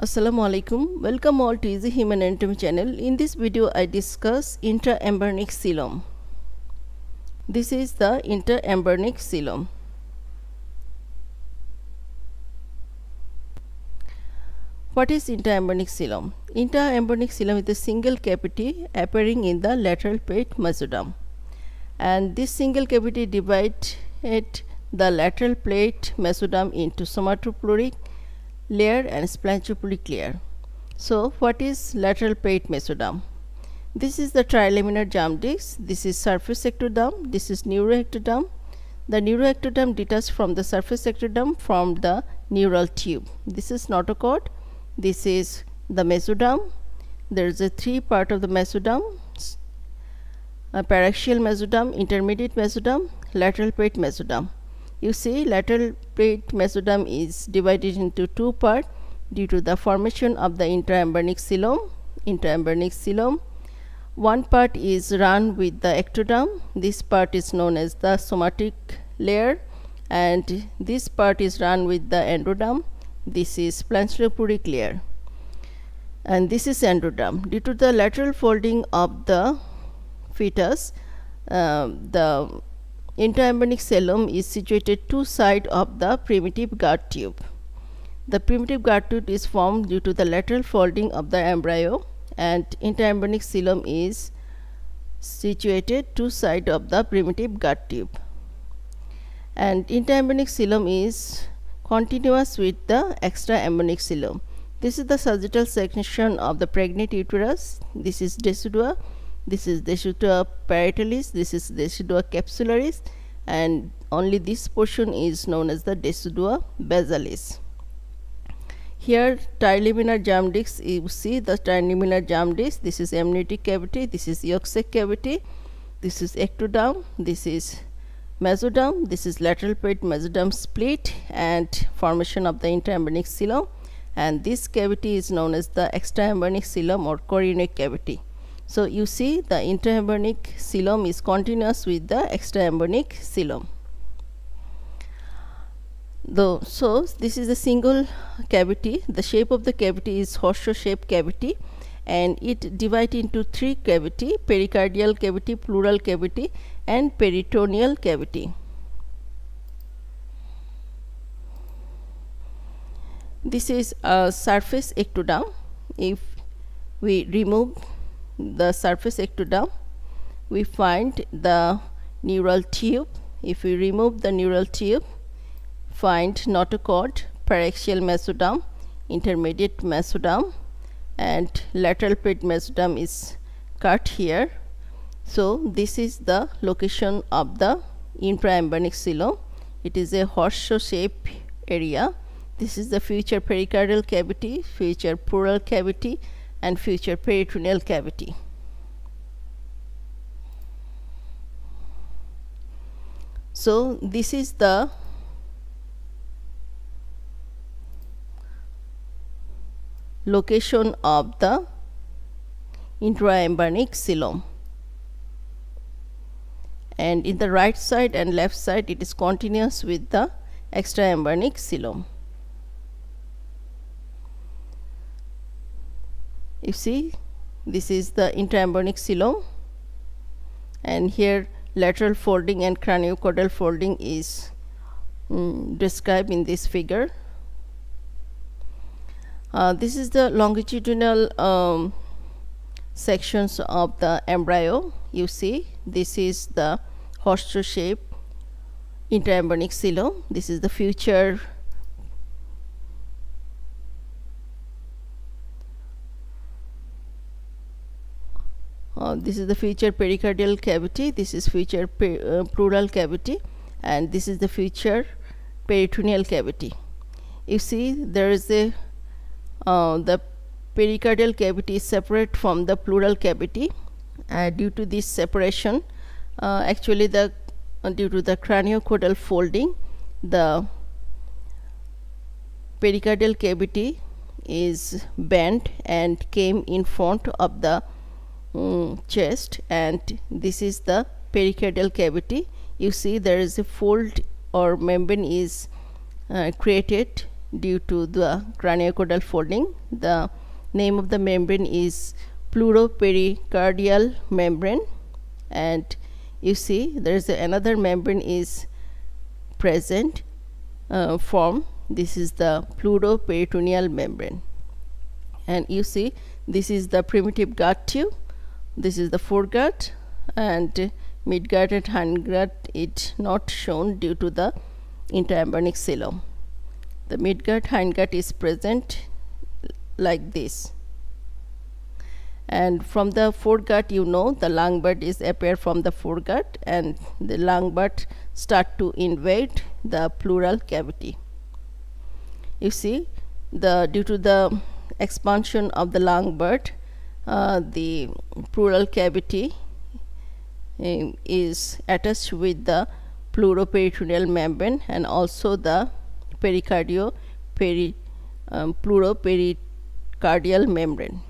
Assalamualaikum. Welcome all to Easy Human Anatomy channel. In this video I discuss intraembryonic coelom. This is the intraembryonic coelom. What is intraembryonic coelom? Intraembryonic coelom is a single cavity appearing in the lateral plate mesoderm, and this single cavity divides the lateral plate mesoderm into somatopleuric layer and splanchopleuric layer. So what is lateral plate mesoderm? This is the trilaminar germ disc. This is surface ectoderm. This is neuroectoderm. The neuroectoderm detaches from the surface ectoderm from the neural tube. This is notochord. This is the mesoderm. There is a three part of the mesoderm: paraxial mesoderm, intermediate mesoderm, lateral plate mesoderm. You see, lateral plate mesoderm is divided into two parts due to the formation of the intraembryonic coelom. One part is run with the ectoderm. This part is known as the somatic layer, and this part is run with the endoderm. This is splanchopleuric layer, and this is endoderm. Due to the lateral folding of the fetus, the intraembryonic coelom is situated two sides of the primitive guard tube. The primitive guard tube is formed due to the lateral folding of the embryo, and intraembryonic coelom is situated two sides of the primitive guard tube. And intraembryonic coelom is continuous with the extraembryonic coelom. This is the sagittal section of the pregnant uterus. This is decidua. This is decidua parietalis, this is decidua capsularis, and only this portion is known as the decidua basalis. Here trilaminar germ disc, you see the trilaminar germ disc. This is amniotic cavity, this is yolk sac cavity, this is ectoderm, this is mesoderm, this is lateral plate mesoderm split and formation of the intraembryonic coelom, and this cavity is known as the extraembryonic coelom or chorionic cavity. So you see, the intraembryonic coelom is continuous with the extraembryonic coelom. So this is a single cavity. The shape of the cavity is horseshoe shaped cavity, and it divides into three cavity: pericardial cavity, pleural cavity, and peritoneal cavity. This is a surface ectoderm. If we remove the surface ectoderm, we find the neural tube. If we remove the neural tube, find notochord, paraxial mesoderm, intermediate mesoderm, and lateral plate mesoderm is cut here. So this is the location of the intraembryonic coelom. It is a horseshoe shape area. This is the future pericardial cavity, future pleural cavity, and future peritoneal cavity. So this is the location of the intraembryonic coelom, and in the right side and left side it is continuous with the extraembryonic coelom. You see, this is the intraembryonic coelom, and here lateral folding and craniocaudal folding is described in this figure. This is the longitudinal sections of the embryo. You see, this is the horseshoe shape intraembryonic coelom. This is the future pericardial cavity, this is future pleural cavity, and this is the future peritoneal cavity. You see, there is a the pericardial cavity is separate from the pleural cavity. Due to this separation, actually due to the craniocaudal folding, the pericardial cavity is bent and came in front of the chest, and this is the pericardial cavity. You see, there is a fold or membrane is created due to the craniocaudal folding. The name of the membrane is pleuropericardial membrane, and you see there is another membrane is present form. This is the pleuroperitoneal membrane, and you see this is the primitive gut tube. This is the foregut, and midgut and hindgut is not shown due to the intraembryonic coelom. The midgut hindgut is present like this, and from the foregut, you know, the lung bud is appear from the foregut, and the lung bud start to invade the pleural cavity. You see, due to the expansion of the lung bud, the pleural cavity is attached with the pleuroperitoneal membrane and also the pleuropericardial membrane,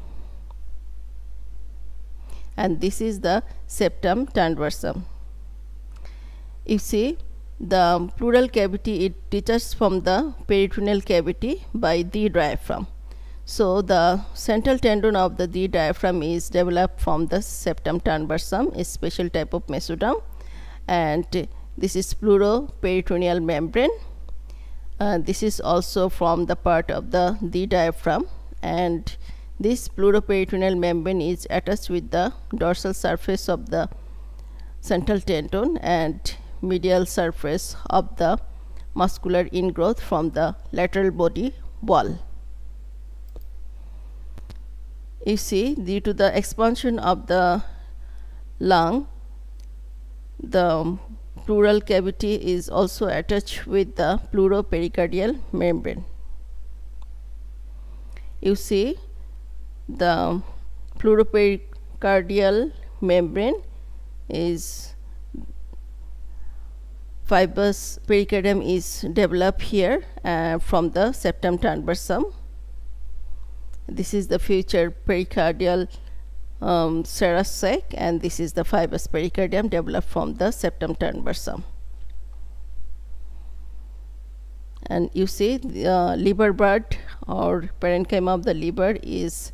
and this is the septum transversum. You see, the pleural cavity, it detaches from the peritoneal cavity by the diaphragm. So the central tendon of the diaphragm is developed from the septum transversum, a special type of mesoderm, and this is pleuroperitoneal membrane. This is also from the part of the diaphragm, and this pleuroperitoneal membrane is attached with the dorsal surface of the central tendon and medial surface of the muscular ingrowth from the lateral body wall. You see, due to the expansion of the lung, the pleural cavity is also attached with the pleuropericardial membrane. You see, the pleuropericardial membrane is fibrous pericardium is developed here from the septum transversum. This is the future pericardial serous sac, and this is the fibrous pericardium developed from the septum transversum. And you see, the liver bud or parenchyma of the liver is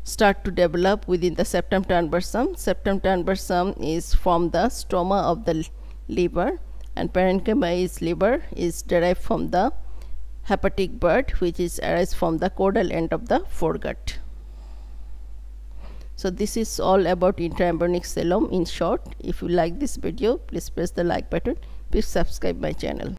start to develop within the septum transversum. Septum transversum is from the stroma of the liver, and parenchyma is liver is derived from the hepatic bud, which is arise from the caudal end of the foregut. So this is all about intraembryonic coelom in short. If you like this video, please press the like button. Please subscribe my channel.